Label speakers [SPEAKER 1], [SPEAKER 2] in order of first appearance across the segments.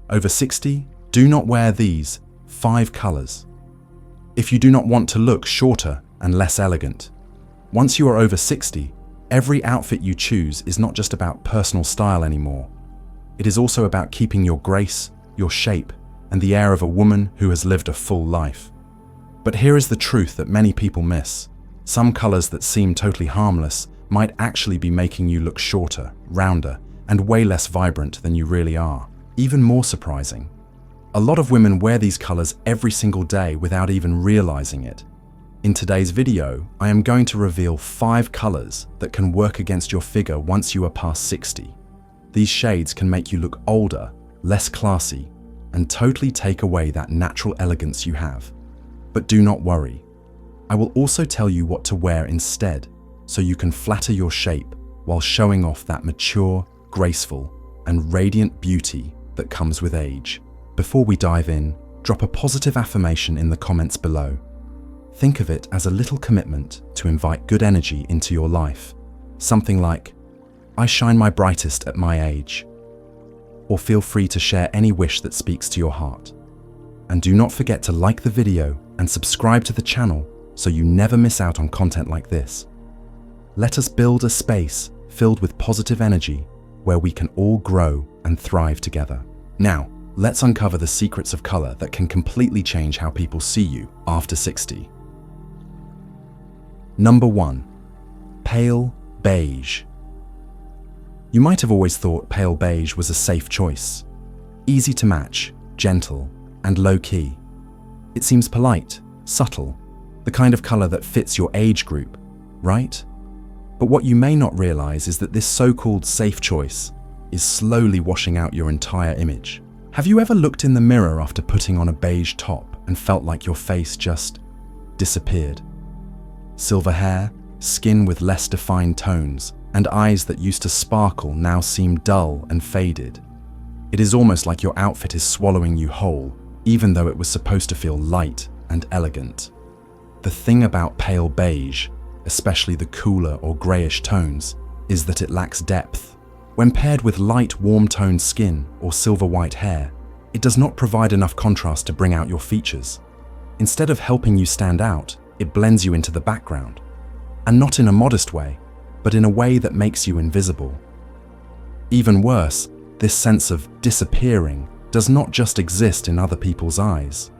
[SPEAKER 1] Over 60, do not wear these 5 colors. If you do not want to look shorter and less elegant. Once you are over 60, every outfit you choose is not just about personal style anymore. It is also about keeping your grace, your shape, and the air of a woman who has lived a full life. But here is the truth that many people miss. Some colors that seem totally harmless might actually be making you look shorter, rounder, and way less vibrant than you really are. Even more surprising, a lot of women wear these colors every single day without even realizing it. In today's video, I am going to reveal 5 colors that can work against your figure once you are past 60. These shades can make you look older, less classy, and totally take away that natural elegance you have. But do not worry. I will also tell you what to wear instead, so you can flatter your shape while showing off that mature, graceful, and radiant beauty that comes with age. Before we dive in, drop a positive affirmation in the comments below. Think of it as a little commitment to invite good energy into your life. Something like, I shine my brightest at my age. Or feel free to share any wish that speaks to your heart. And do not forget to like the video and subscribe to the channel so you never miss out on content like this. Let us build a space filled with positive energy where we can all grow and thrive together. Now, let's uncover the secrets of color that can completely change how people see you after 60. Number 1. Pale beige. You might have always thought pale beige was a safe choice. Easy to match, gentle, and low-key. It seems polite, subtle, the kind of color that fits your age group, right? But what you may not realize is that this so-called safe choice is slowly washing out your entire image. Have you ever looked in the mirror after putting on a beige top and felt like your face just disappeared? Silver hair, skin with less defined tones, and eyes that used to sparkle now seem dull and faded. It is almost like your outfit is swallowing you whole, even though it was supposed to feel light and elegant. The thing about pale beige, especially the cooler or grayish tones, is that it lacks depth. When paired with light, warm-toned skin or silver white hair, it does not provide enough contrast to bring out your features. Instead of helping you stand out, it blends you into the background. And not in a modest way, but in a way that makes you invisible. Even worse, this sense of disappearing does not just exist in other people's eyes.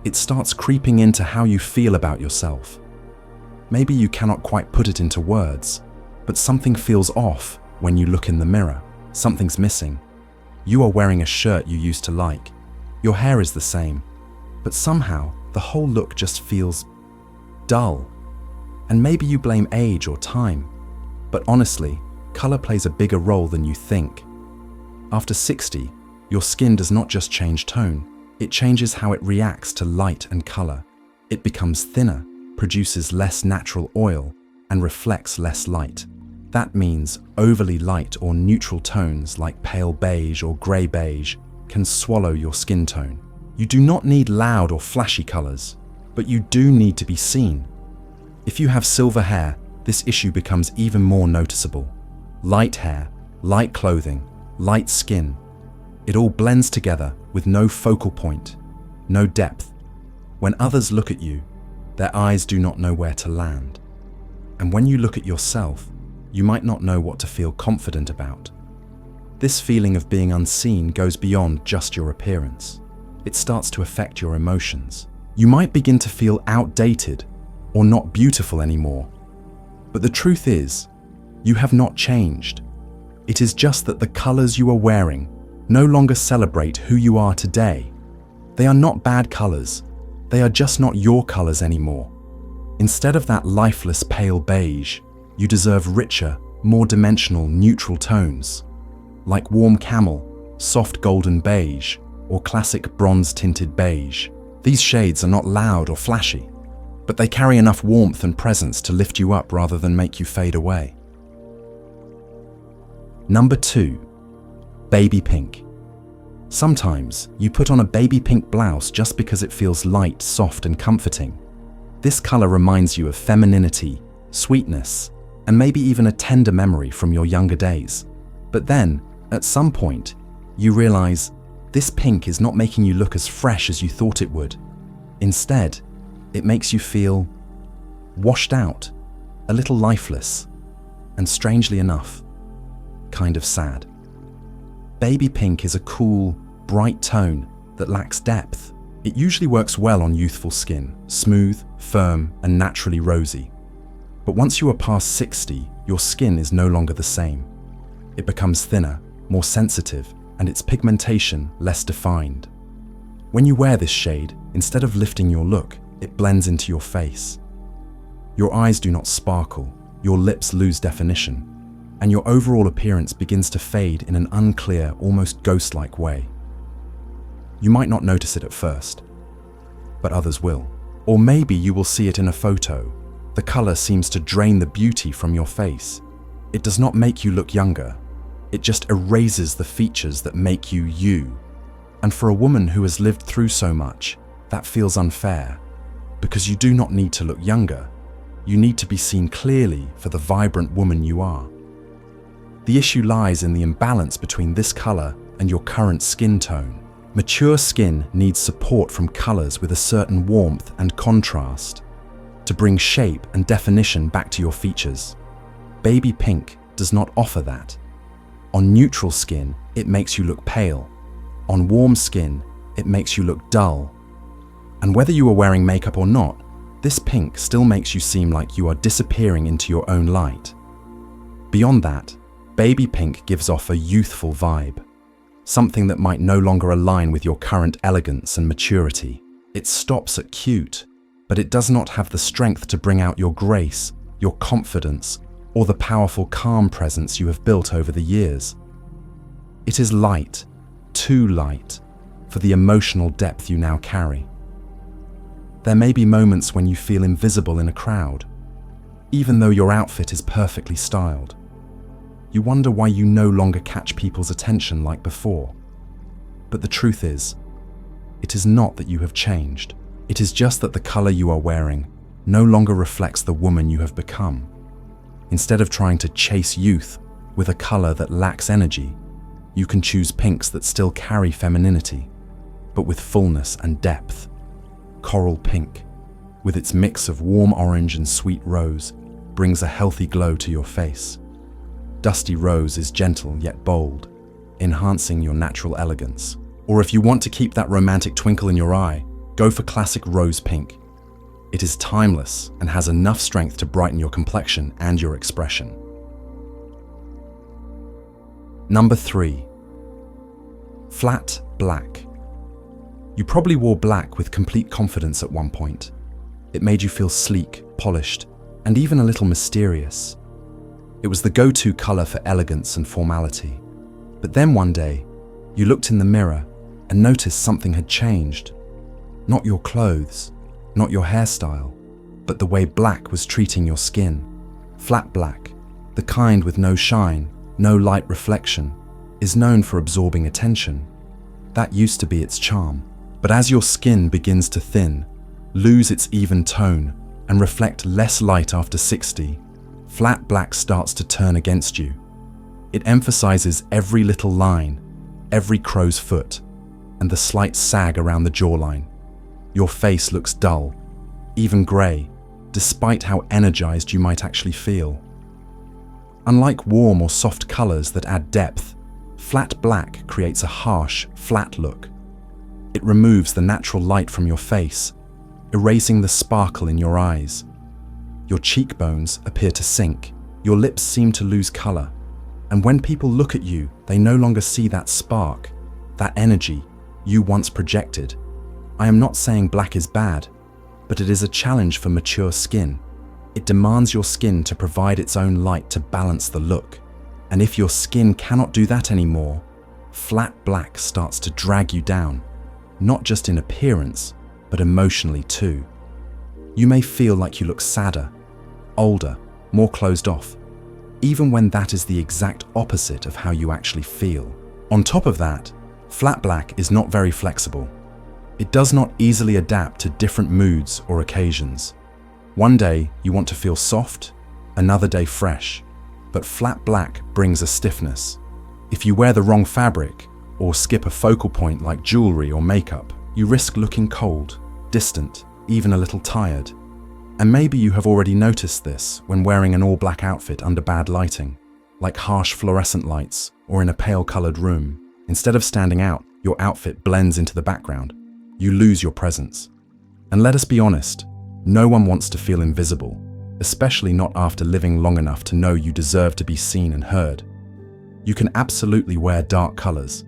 [SPEAKER 1] It starts creeping into how you feel about yourself. Maybe you cannot quite put it into words, but something feels off when you look in the mirror. Something's missing. You are wearing a shirt you used to like. Your hair is the same, but somehow the whole look just feels dull. And maybe you blame age or time, but honestly, color plays a bigger role than you think. After 60, your skin does not just change tone, it changes how it reacts to light and color. It becomes thinner, produces less natural oil, and reflects less light. That means overly light or neutral tones like pale beige or gray beige can swallow your skin tone. You do not need loud or flashy colors, but you do need to be seen. If you have silver hair, this issue becomes even more noticeable. Light hair, light clothing, light skin. It all blends together with no focal point, no depth. When others look at you, their eyes do not know where to land. And when you look at yourself, you might not know what to feel confident about. This feeling of being unseen goes beyond just your appearance. It starts to affect your emotions. You might begin to feel outdated or not beautiful anymore. But the truth is, you have not changed. It is just that the colors you are wearing no longer celebrate who you are today. They are not bad colors. They are just not your colors anymore. Instead of that lifeless pale beige, you deserve richer, more dimensional, neutral tones, like warm camel, soft golden beige, or classic bronze-tinted beige. These shades are not loud or flashy, but they carry enough warmth and presence to lift you up rather than make you fade away. Number 2. Baby pink. Sometimes you put on a baby pink blouse just because it feels light, soft, and comforting. This color reminds you of femininity, sweetness, and maybe even a tender memory from your younger days. But then, at some point, you realize This pink is not making you look as fresh as you thought it would. Instead, it makes you feel washed out, a little lifeless, and strangely enough, kind of sad. Baby pink is a cool, bright tone that lacks depth. It usually works well on youthful skin, smooth, firm, and naturally rosy. But once you are past 60, your skin is no longer the same. It becomes thinner, more sensitive, and its pigmentation less defined. When you wear this shade, instead of lifting your look, it blends into your face. Your eyes do not sparkle, your lips lose definition, and your overall appearance begins to fade in an unclear, almost ghost-like way. You might not notice it at first, but others will. Or maybe you will see it in a photo. The color seems to drain the beauty from your face. It does not make you look younger. It just erases the features that make you you. And for a woman who has lived through so much, that feels unfair. Because you do not need to look younger. You need to be seen clearly for the vibrant woman you are. The issue lies in the imbalance between this color and your current skin tone. Mature skin needs support from colors with a certain warmth and contrast to bring shape and definition back to your features. Baby pink does not offer that. On neutral skin, it makes you look pale. On warm skin, it makes you look dull. And whether you are wearing makeup or not, this pink still makes you seem like you are disappearing into your own light. Beyond that, baby pink gives off a youthful vibe, something that might no longer align with your current elegance and maturity. It stops at cute, but it does not have the strength to bring out your grace, your confidence, or the powerful calm presence you have built over the years. It is light, too light, for the emotional depth you now carry. There may be moments when you feel invisible in a crowd, even though your outfit is perfectly styled. You wonder why you no longer catch people's attention like before. But the truth is, it is not that you have changed. It is just that the color you are wearing no longer reflects the woman you have become. Instead of trying to chase youth with a color that lacks energy, you can choose pinks that still carry femininity, but with fullness and depth. Coral pink, with its mix of warm orange and sweet rose, brings a healthy glow to your face. Dusty rose is gentle yet bold, enhancing your natural elegance. Or if you want to keep that romantic twinkle in your eye, go for classic rose pink. It is timeless and has enough strength to brighten your complexion and your expression. Number 3. Flat black. You probably wore black with complete confidence at one point. It made you feel sleek, polished, and even a little mysterious. It was the go-to color for elegance and formality. But then one day, you looked in the mirror and noticed something had changed. Not your clothes, not your hairstyle, but the way black was treating your skin. Flat black, the kind with no shine, no light reflection, is known for absorbing attention. That used to be its charm. But as your skin begins to thin, lose its even tone, and reflect less light after 60, flat black starts to turn against you. It emphasizes every little line, every crow's foot, and the slight sag around the jawline. Your face looks dull, even grey, despite how energized you might actually feel. Unlike warm or soft colors that add depth, flat black creates a harsh, flat look. It removes the natural light from your face, erasing the sparkle in your eyes. Your cheekbones appear to sink, your lips seem to lose color, and when people look at you, they no longer see that spark, that energy you once projected. I am not saying black is bad, but it is a challenge for mature skin. It demands your skin to provide its own light to balance the look. And if your skin cannot do that anymore, flat black starts to drag you down, not just in appearance, but emotionally too. You may feel like you look sadder, older, more closed off, even when that is the exact opposite of how you actually feel. On top of that, flat black is not very flexible. It does not easily adapt to different moods or occasions. One day you want to feel soft, another day fresh, but flat black brings a stiffness. If you wear the wrong fabric, or skip a focal point like jewelry or makeup, you risk looking cold, distant, even a little tired. And maybe you have already noticed this when wearing an all-black outfit under bad lighting, like harsh fluorescent lights or in a pale-colored room. Instead of standing out, your outfit blends into the background. You lose your presence. And let us be honest, no one wants to feel invisible, especially not after living long enough to know you deserve to be seen and heard. You can absolutely wear dark colors,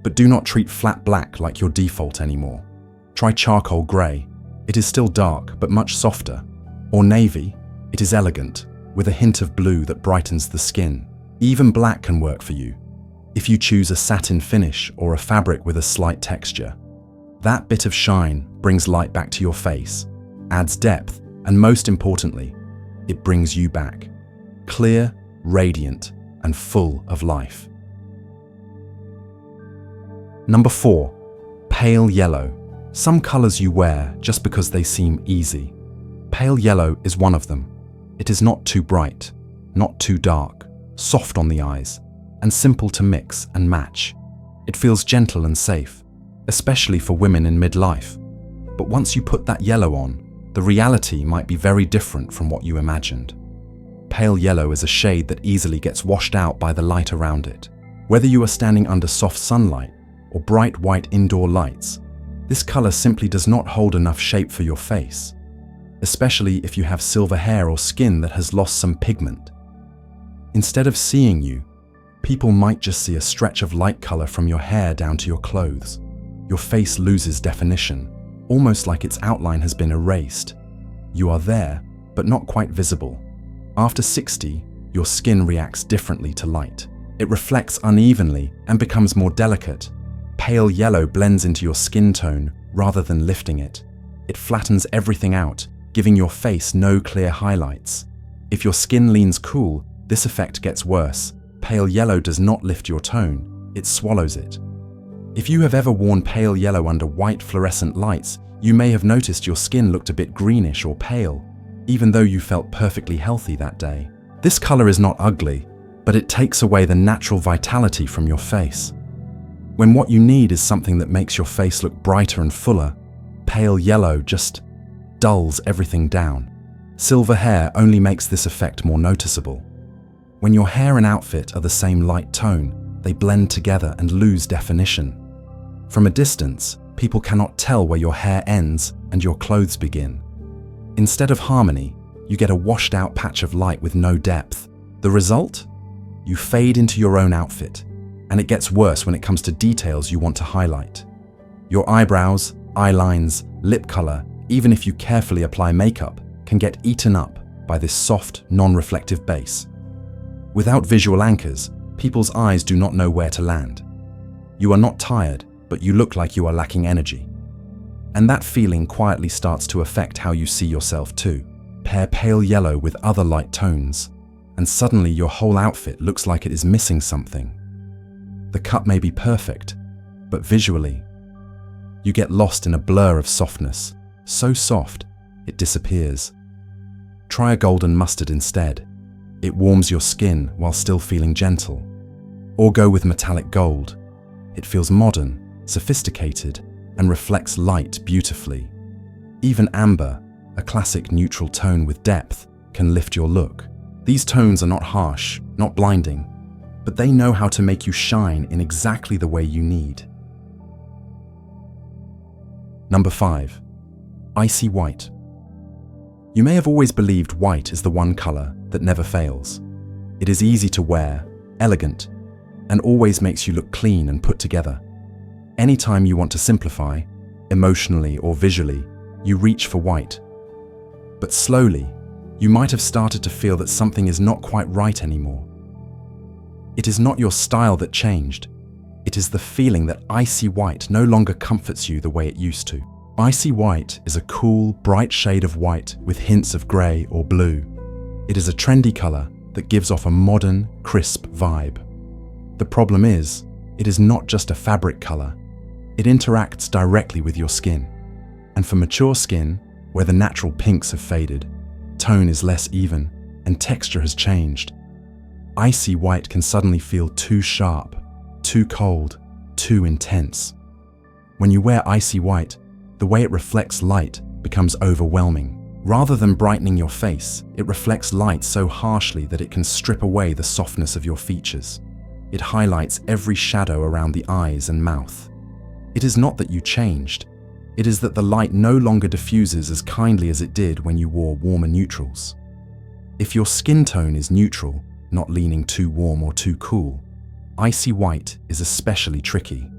[SPEAKER 1] but do not treat flat black like your default anymore. Try charcoal gray. It is still dark, but much softer. Or navy. It is elegant, with a hint of blue that brightens the skin. Even black can work for you, if you choose a satin finish or a fabric with a slight texture. That bit of shine brings light back to your face, adds depth, and most importantly, it brings you back. Clear, radiant, and full of life. Number 4. Pale yellow. Some colors you wear just because they seem easy. Pale yellow is one of them. It is not too bright, not too dark, soft on the eyes, and simple to mix and match. It feels gentle and safe, especially for women in midlife. But once you put that yellow on, the reality might be very different from what you imagined. Pale yellow is a shade that easily gets washed out by the light around it. Whether you are standing under soft sunlight or bright white indoor lights, this color simply does not hold enough shape for your face, especially if you have silver hair or skin that has lost some pigment. Instead of seeing you, people might just see a stretch of light color from your hair down to your clothes. Your face loses definition, almost like its outline has been erased. You are there, but not quite visible. After 60, your skin reacts differently to light. It reflects unevenly and becomes more delicate. Pale yellow blends into your skin tone rather than lifting it. It flattens everything out, giving your face no clear highlights. If your skin leans cool, this effect gets worse. Pale yellow does not lift your tone, it swallows it. If you have ever worn pale yellow under white fluorescent lights, you may have noticed your skin looked a bit greenish or pale, even though you felt perfectly healthy that day. This color is not ugly, but it takes away the natural vitality from your face. When what you need is something that makes your face look brighter and fuller, pale yellow just dulls everything down. Silver hair only makes this effect more noticeable. When your hair and outfit are the same light tone, they blend together and lose definition. From a distance, people cannot tell where your hair ends and your clothes begin. Instead of harmony, you get a washed out patch of light with no depth. The result? You fade into your own outfit, and it gets worse when it comes to details you want to highlight. Your eyebrows, eye lines, lip color, even if you carefully apply makeup, can get eaten up by this soft, non-reflective base. Without visual anchors, people's eyes do not know where to land. You are not tired, but you look like you are lacking energy. And that feeling quietly starts to affect how you see yourself too. Pair pale yellow with other light tones, and suddenly your whole outfit looks like it is missing something. The cut may be perfect, but visually, you get lost in a blur of softness, so soft, it disappears. Try a golden mustard instead. It warms your skin while still feeling gentle. Or go with metallic gold. It feels modern, sophisticated, and reflects light beautifully. Even amber, a classic neutral tone with depth, can lift your look. These tones are not harsh, not blinding, but they know how to make you shine in exactly the way you need. Number 5. Icy White. You may have always believed white is the one color that never fails. It is easy to wear, elegant, and always makes you look clean and put together. Anytime you want to simplify, emotionally or visually, you reach for white. But slowly, you might have started to feel that something is not quite right anymore. It is not your style that changed. It is the feeling that icy white no longer comforts you the way it used to. Icy white is a cool, bright shade of white with hints of grey or blue. It is a trendy colour that gives off a modern, crisp vibe. The problem is, it is not just a fabric colour. It interacts directly with your skin. And for mature skin, where the natural pinks have faded, tone is less even, and texture has changed, icy white can suddenly feel too sharp, too cold, too too intense. When you wear Icy White, the way it reflects light becomes overwhelming. Rather than brightening your face, it reflects light so harshly that it can strip away the softness of your features. It highlights every shadow around the eyes and mouth. It is not that you changed. It is that the light no longer diffuses as kindly as it did when you wore warmer neutrals. If your skin tone is neutral, not leaning too warm or too cool, Icy White is especially tricky.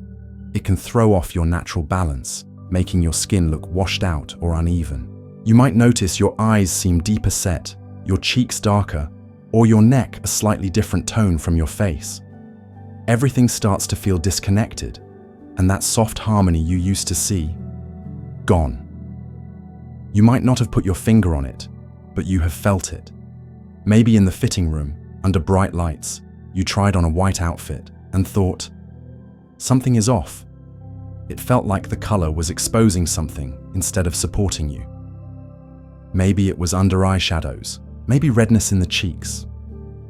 [SPEAKER 1] It can throw off your natural balance, making your skin look washed out or uneven. You might notice your eyes seem deeper set, your cheeks darker, or your neck a slightly different tone from your face. Everything starts to feel disconnected, and that soft harmony you used to see, gone. You might not have put your finger on it, but you have felt it. Maybe in the fitting room, under bright lights, you tried on a white outfit and thought, something is off. It felt like the color was exposing something instead of supporting you. Maybe it was under eyeshadows, maybe redness in the cheeks,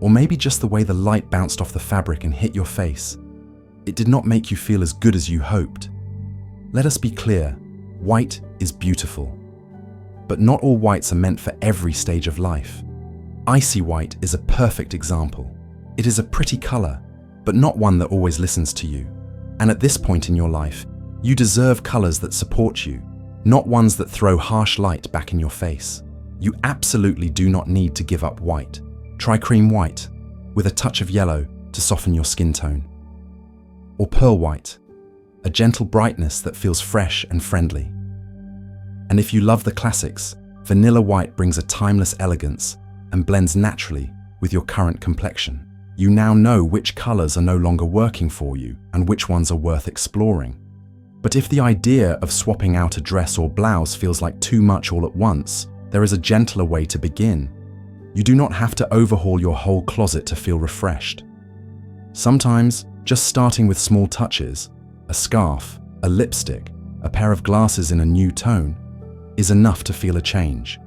[SPEAKER 1] or maybe just the way the light bounced off the fabric and hit your face. It did not make you feel as good as you hoped. Let us be clear, white is beautiful. But not all whites are meant for every stage of life. Icy White is a perfect example. It is a pretty color, but not one that always listens to you. And at this point in your life, you deserve colors that support you, not ones that throw harsh light back in your face. You absolutely do not need to give up white. Try cream white, with a touch of yellow to soften your skin tone. Or pearl white, a gentle brightness that feels fresh and friendly. And if you love the classics, vanilla white brings a timeless elegance and blends naturally with your current complexion. You now know which colors are no longer working for you and which ones are worth exploring. But if the idea of swapping out a dress or blouse feels like too much all at once, there is a gentler way to begin. You do not have to overhaul your whole closet to feel refreshed. Sometimes, just starting with small touches, a scarf, a lipstick, a pair of glasses in a new tone, is enough to feel a change.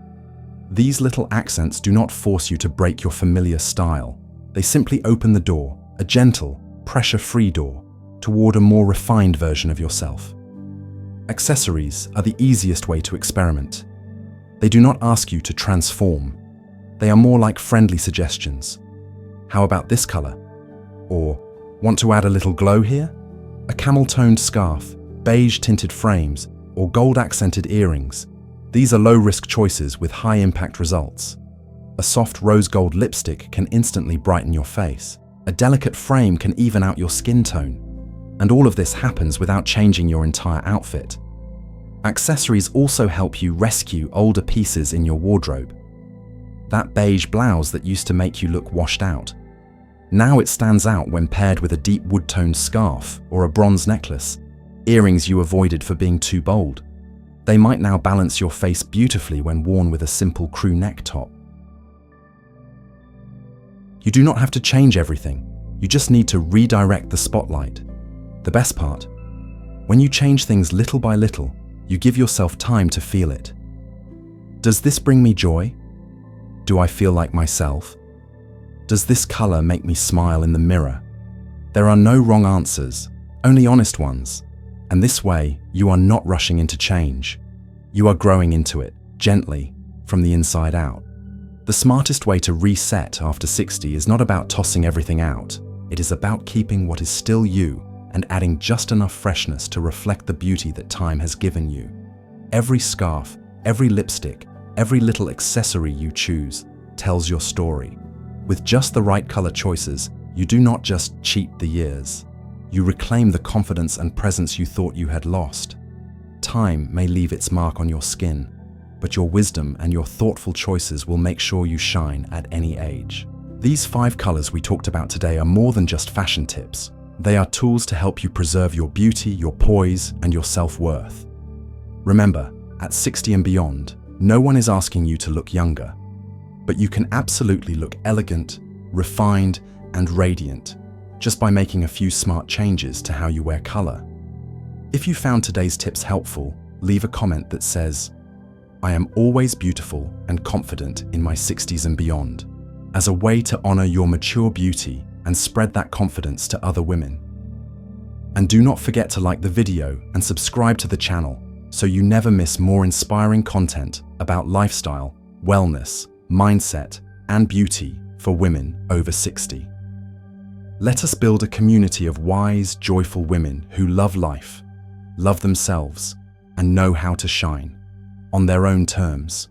[SPEAKER 1] These little accents do not force you to break your familiar style. They simply open the door, a gentle, pressure-free door, toward a more refined version of yourself. Accessories are the easiest way to experiment. They do not ask you to transform. They are more like friendly suggestions. How about this color? Or, want to add a little glow here? A camel-toned scarf, beige-tinted frames, or gold-accented earrings. These are low-risk choices with high-impact results. A soft rose gold lipstick can instantly brighten your face. A delicate frame can even out your skin tone. And all of this happens without changing your entire outfit. Accessories also help you rescue older pieces in your wardrobe. That beige blouse that used to make you look washed out. Now it stands out when paired with a deep wood-toned scarf or a bronze necklace, earrings you avoided for being too bold. They might now balance your face beautifully when worn with a simple crew neck top. You do not have to change everything. You just need to redirect the spotlight. The best part, when you change things little by little, you give yourself time to feel it. Does this bring me joy? Do I feel like myself? Does this color make me smile in the mirror? There are no wrong answers, only honest ones. And this way, you are not rushing into change. You are growing into it, gently, from the inside out. The smartest way to reset after 60 is not about tossing everything out. It is about keeping what is still you and adding just enough freshness to reflect the beauty that time has given you. Every scarf, every lipstick, every little accessory you choose tells your story. With just the right color choices, you do not just cheat the years. You reclaim the confidence and presence you thought you had lost. Time may leave its mark on your skin, but your wisdom and your thoughtful choices will make sure you shine at any age. These 5 colors we talked about today are more than just fashion tips. They are tools to help you preserve your beauty, your poise, and your self-worth. Remember, at 60 and beyond, no one is asking you to look younger, but you can absolutely look elegant, refined, and radiant just by making a few smart changes to how you wear color. If you found today's tips helpful, leave a comment that says, "I am always beautiful and confident in my 60s and beyond," as a way to honor your mature beauty and spread that confidence to other women. And do not forget to like the video and subscribe to the channel so you never miss more inspiring content about lifestyle, wellness, mindset, and beauty for women over 60. Let us build a community of wise, joyful women who love life, love themselves, and know how to shine on their own terms.